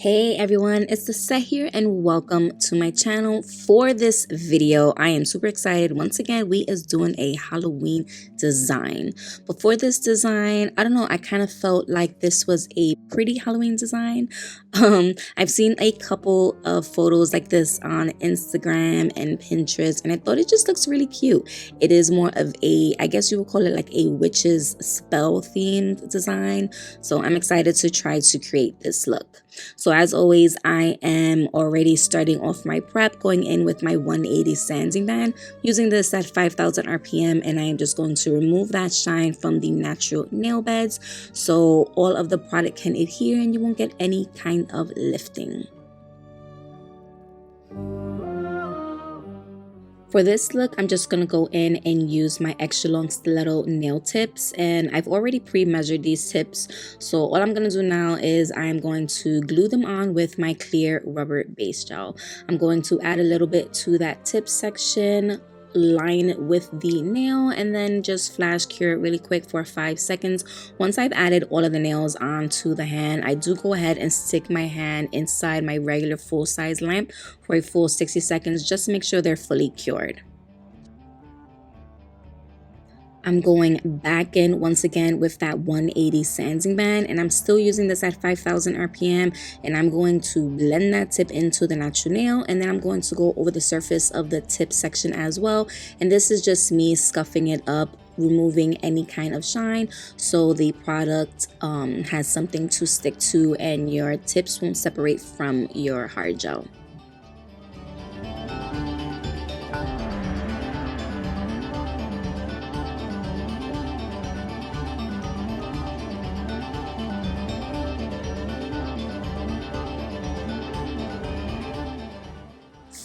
Hey everyone, it's Lissette here and welcome to my channel. For this video, I am super excited. Once again, we is doing a Halloween design. But for this design, I don't know, I kind of felt like this was a pretty Halloween design. I've seen a couple of photos like this on Instagram and Pinterest, and I thought it just looks really cute. It is more of a, I guess you would call it like a witch's spell themed design. So I'm excited to try to create this look. So as always, I am already starting off my prep, going in with my 180 sanding band, using this at 5,000 RPM, and I am just going to remove that shine from the natural nail beds so all of the product can adhere and you won't get any kind of lifting. For this look, I'm just going to go in and use my extra long stiletto nail tips, and I've already pre-measured these tips. So all I'm going to do now is I'm going to glue them on with my clear rubber base gel. I'm going to add a little bit to that tip section, line with the nail, and then just flash cure it really quick for 5 seconds. Once I've added all of the nails onto the hand, I do go ahead and stick my hand inside my regular full-size lamp for a full 60 seconds just to make sure they're fully cured. I'm going back in once again with that 180 sanding band, and I'm still using this at 5,000 RPM, and I'm going to blend that tip into the natural nail, and then I'm going to go over the surface of the tip section as well. And this is just me scuffing it up, removing any kind of shine so the product has something to stick to and your tips won't separate from your hard gel.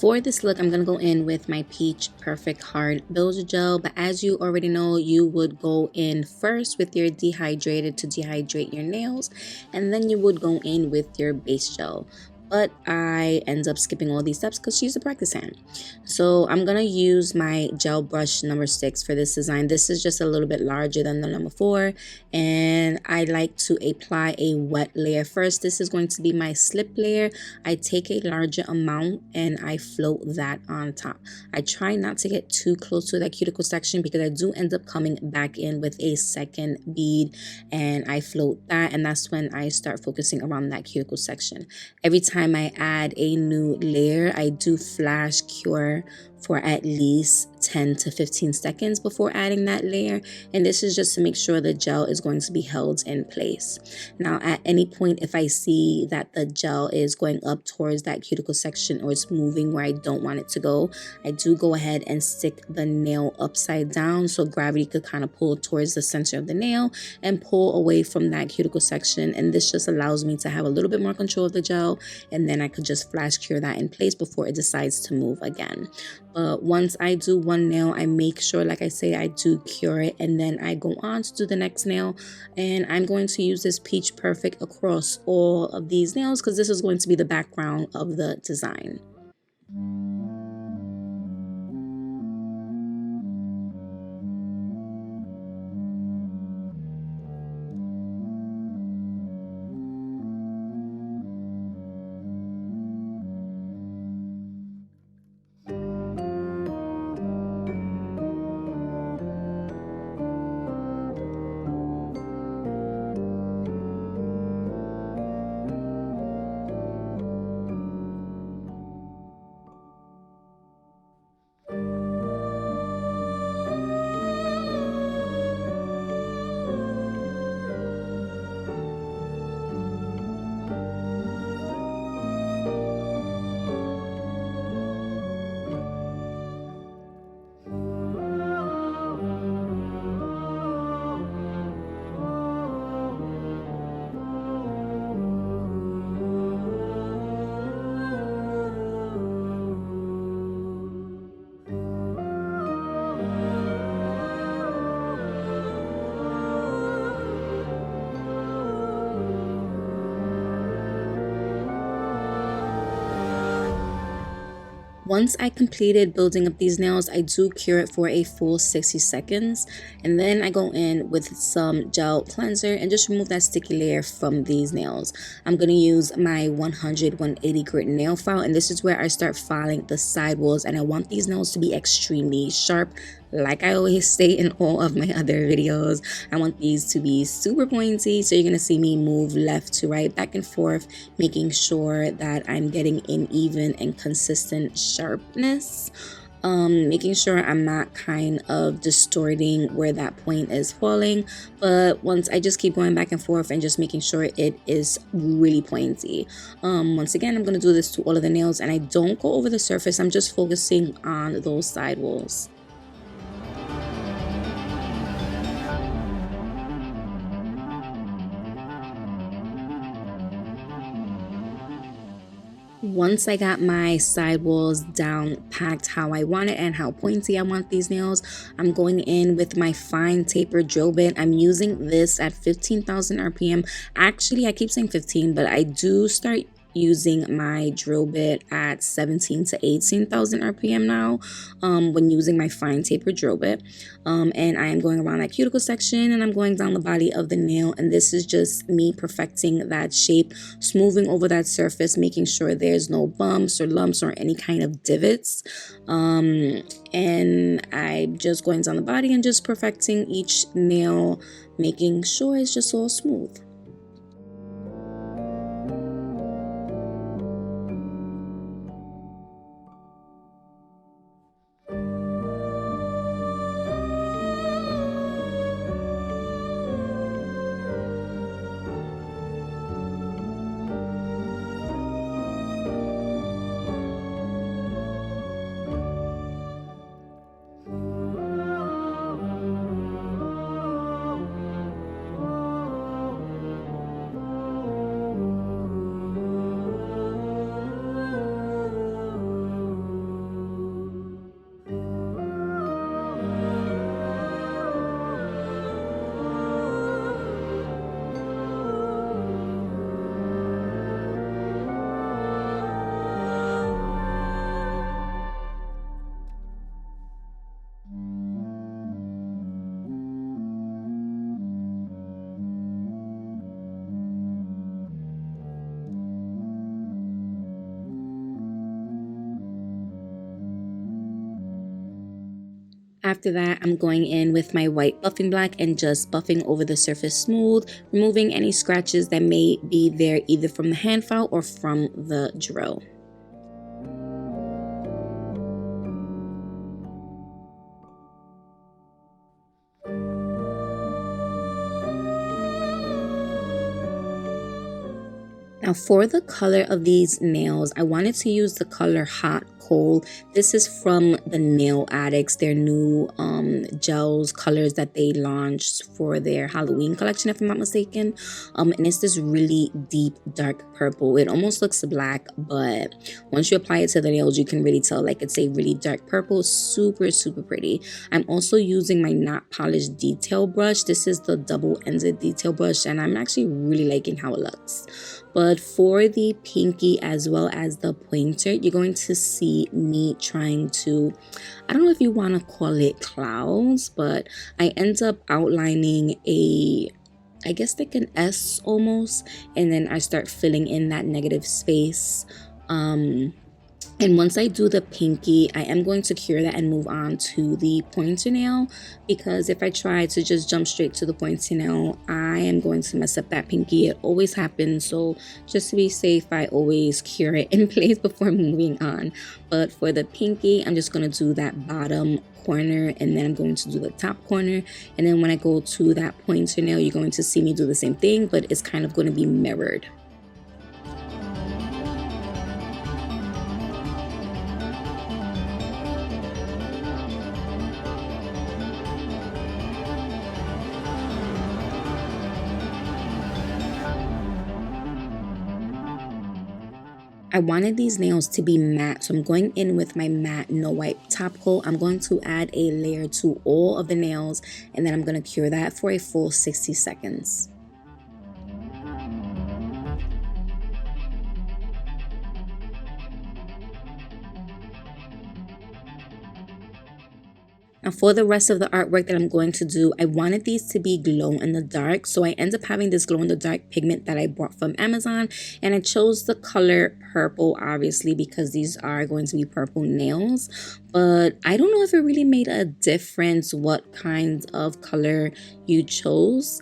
For this look, I'm going to go in with my Peach Perfect Hard Builder Gel, but as you already know, you would go in first with your dehydrated to dehydrate your nails, and then you would go in with your base gel. But I end up skipping all these steps because she's a practice hand. So I'm going to use my gel brush number 6 for this design. This is just a little bit larger than the number 4. And I like to apply a wet layer first. This is going to be my slip layer. I take a larger amount and I float that on top. I try not to get too close to that cuticle section because I do end up coming back in with a second bead, and I float that, and that's when I start focusing around that cuticle section. Every time I add a new layer, I do flash cure for at least 10 to 15 seconds before adding that layer, and this is just to make sure the gel is going to be held in place. Now at any point, if I see that the gel is going up towards that cuticle section or it's moving where I don't want it to go, I do go ahead and stick the nail upside down so gravity could kind of pull towards the center of the nail and pull away from that cuticle section, and this just allows me to have a little bit more control of the gel, and then I could just flash cure that in place before it decides to move again. But once I do one nail, I make sure, like I say, I do cure it, and then I go on to do the next nail. And I'm going to use this Peach Perfect across all of these nails because this is going to be the background of the design. Once I completed building up these nails, I do cure it for a full 60 seconds. And then I go in with some gel cleanser and just remove that sticky layer from these nails. I'm going to use my 180 grit nail file, and this is where I start filing the sidewalls, and I want these nails to be extremely sharp. Like I always say in all of my other videos, I want these to be super pointy, so you're going to see me move left to right, back and forth, making sure that I'm getting an even and consistent sharpness. Making sure I'm not kind of distorting where that point is falling, but once I just keep going back and forth and just making sure it is really pointy. Once again, I'm going to do this to all of the nails, and I don't go over the surface. I'm just focusing on those sidewalls. Once I got my sidewalls down packed how I want it and how pointy I want these nails, I'm going in with my fine taper drill bit. I'm using this at 15,000 RPM. Actually, I keep saying 15, but I do start using my drill bit at 17 to 18,000 RPM now when using my fine taper drill bit. And I am going around that cuticle section, and I'm going down the body of the nail, and this is just me perfecting that shape, smoothing over that surface, making sure there's no bumps or lumps or any kind of divots. And I'm just going down the body and just perfecting each nail, making sure it's just all smooth. After that, I'm going in with my white buffing black and just buffing over the surface smooth, removing any scratches that may be there either from the hand file or from the drill. Now for the color of these nails, I wanted to use the color Hot Coal. This is from the Nail Addicts, their new gels, colors that they launched for their Halloween collection, if I'm not mistaken. And it's this really deep, dark purple. It almost looks black, but once you apply it to the nails, you can really tell like it's a really dark purple. Super, super pretty. I'm also using my not polished detail brush. This is the double-ended detail brush, and I'm actually really liking how it looks. But for the pinky as well as the pointer, you're going to see me trying to, I don't know if you want to call it clouds, but I end up outlining I guess like an S almost, and then I start filling in that negative space. And once I do the pinky, I am going to cure that and move on to the pointer nail, because if I try to just jump straight to the pointer nail, I am going to mess up that pinky. It always happens, so just to be safe, I always cure it in place before moving on. But for the pinky, I'm just going to do that bottom corner, and then I'm going to do the top corner, and then when I go to that pointer nail, you're going to see me do the same thing, but it's kind of going to be mirrored. I wanted these nails to be matte, so I'm going in with my matte no wipe top coat. I'm going to add a layer to all of the nails, and then I'm going to cure that for a full 60 seconds. Now for the rest of the artwork that I'm going to do, I wanted these to be glow in the dark. So I end up having this glow in the dark pigment that I bought from Amazon, and I chose the color purple obviously because these are going to be purple nails. But I don't know if it really made a difference what kind of color you chose.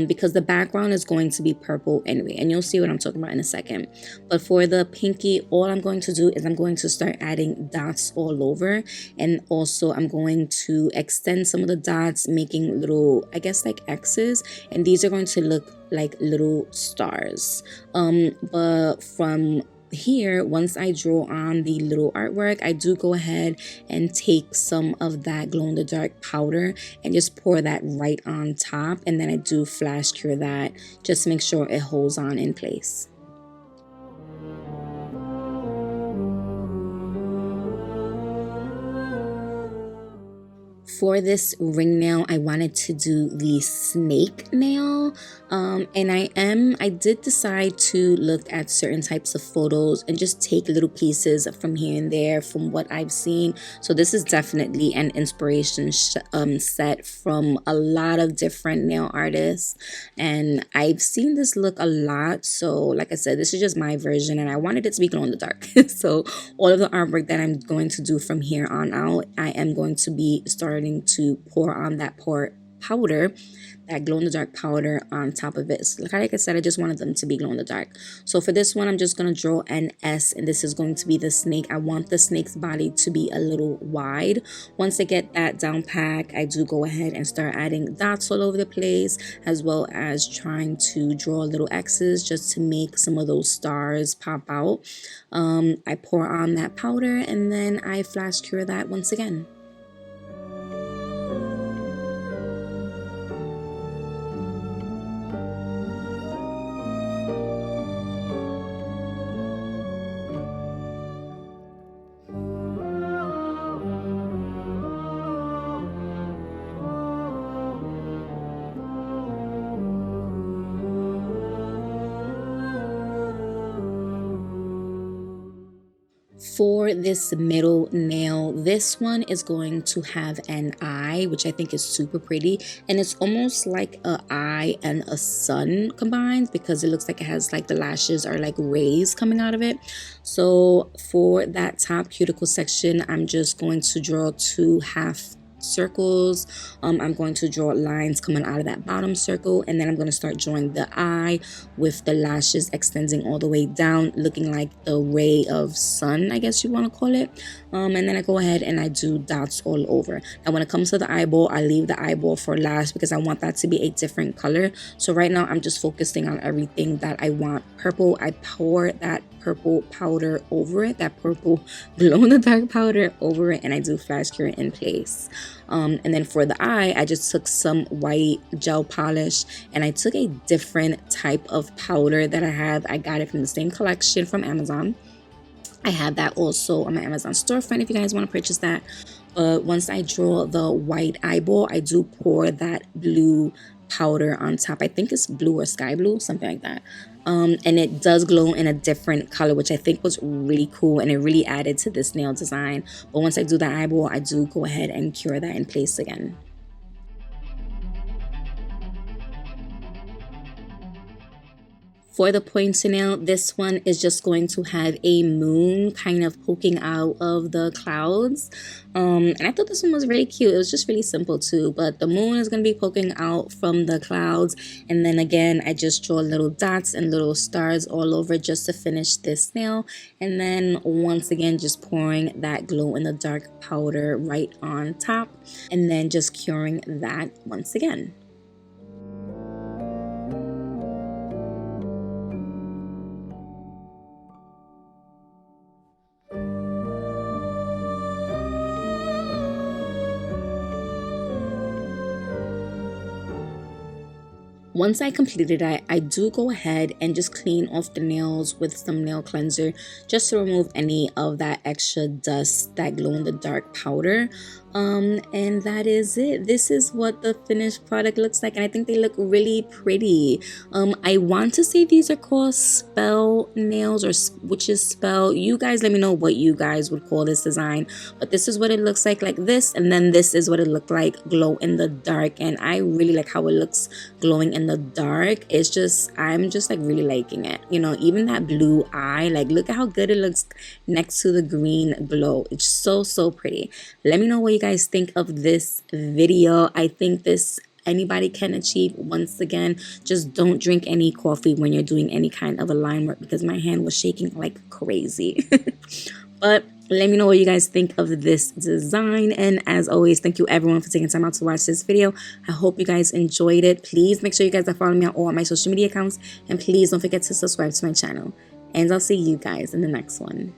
Because the background is going to be purple anyway, and you'll see what I'm talking about in a second. But for the pinky, all I'm going to do is I'm going to start adding dots all over, and also I'm going to extend some of the dots, making little, I guess, like X's, and these are going to look like little stars. But from here, once I draw on the little artwork, I do go ahead and take some of that glow in the dark powder and just pour that right on top, and then I do flash cure that just to make sure it holds on in place. For this ring nail, I wanted to do the snake nail, and I did decide to look at certain types of photos and just take little pieces from here and there from what I've seen. So this is definitely an inspiration set from a lot of different nail artists, and I've seen this look a lot. So like I said, this is just my version, and I wanted it to be glow in the dark. So all of the artwork that I'm going to do from here on out, I am going to be starting to pour on that powder, that glow in the dark powder on top of it. So like I said, I just wanted them to be glow in the dark. So for this one, I'm just going to draw an S, and this is going to be the snake. I want the snake's body to be a little wide. Once I get that down pat, I do go ahead and start adding dots all over the place, as well as trying to draw little X's just to make some of those stars pop out. I pour on that powder, and then I flash cure that once again. For this middle nail, this one is going to have an eye, which I think is super pretty, and it's almost like a eye and a sun combined because it looks like it has like the lashes are like rays coming out of it. So for that top cuticle section, I'm just going to draw 2 half circles. I'm going to draw lines coming out of that bottom circle, and then I'm going to start drawing the eye with the lashes extending all the way down, looking like the ray of sun, I guess you want to call it. And then I go ahead and I do dots all over. Now when it comes to the eyeball, I leave the eyeball for last because I want that to be a different color. So right now I'm just focusing on everything that I want purple. I pour that purple powder over it, that purple glow in the dark powder over it, and I do flash cure it in place. And then for the eye, I just took some white gel polish, and I took a different type of powder that I have. I got it from the same collection from Amazon. I have that also on my Amazon storefront if you guys want to purchase that. But once I draw the white eyeball, I do pour that blue powder on top. I think it's blue or sky blue, something like that. And it does glow in a different color, which I think was really cool, and it really added to this nail design. But once I do the eyeball, I do go ahead and cure that in place again. For the pointer nail, this one is just going to have a moon kind of poking out of the clouds. And I thought this one was really cute. It was just really simple too, but the moon is going to be poking out from the clouds. And then again, I just draw little dots and little stars all over just to finish this nail. And then once again, just pouring that glow in the dark powder right on top, and then just curing that once again. Once I completed it, I do go ahead and just clean off the nails with some nail cleanser just to remove any of that extra dust, that glow in the dark powder. And that is it. This is what the finished product looks like, and I think they look really pretty. I want to say these are called spell nails or witch's spell. You guys let me know what you guys would call this design, but this is what it looks like this, and then this is what it looked like glow in the dark, and I really like how it looks glowing in the dark. It's just, I'm just like really liking it, you know. Even that blue eye, like look at how good it looks next to the green glow. It's so pretty. Let me know what you guys think of this video. I think this anybody can achieve. Once again, just don't drink any coffee when you're doing any kind of a line work, because my hand was shaking like crazy. But let me know what you guys think of this design, and as always, thank you everyone for taking time out to watch this video. I hope you guys enjoyed it. Please make sure you guys are following me on all my social media accounts, and please don't forget to subscribe to my channel, and I'll see you guys in the next one.